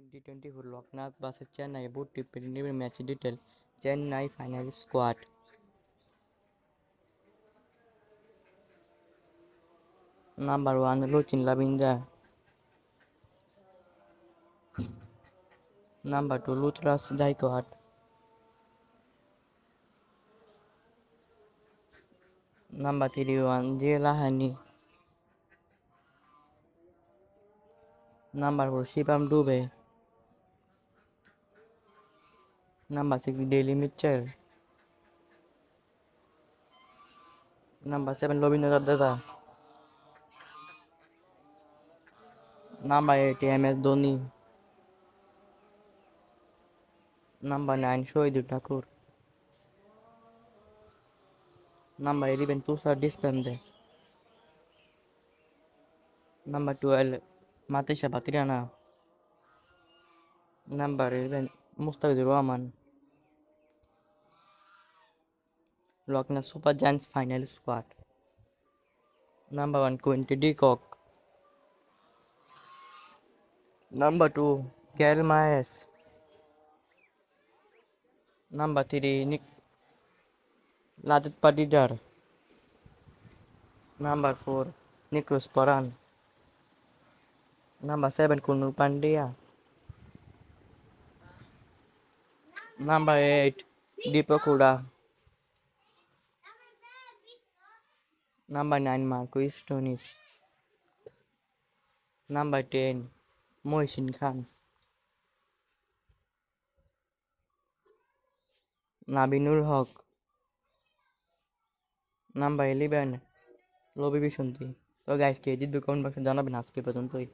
2024 Loknath vs Chennai about preliminary match detail. Chennai final squad. Number 1 Luchin Lavindra. Number 2 Luthras Gaikwad. Number 3 Jay Lahani. Number 4 Shivam Dubey. Number 6 Daily Mitchell. Number 7 Lovindra Dada. Number 8 MS Dhoni. Number 9 Shoaib Thakur. Number 11 Tushar Deshpande. Number 12 Matisha Batriana. Number 11 Mustafizur Rahman. Lucknow Super Giants final squad. Number 1 Quinty de Kock. Number 2 Gail Myers. Number 3 Nick Rajat Patidar. Number 4 Nicholas Paran. Number 7 Kunal Pandya. Number 8 Deepak Hooda. Number 9 Marcus Stoinis. Number 10 Mohsin Khan. Nabinul Haq. Number 11 রবি বিশন্তি। তো guys কে জিতবে comment বক্সে জানাবেন আজকে পর্যন্তই।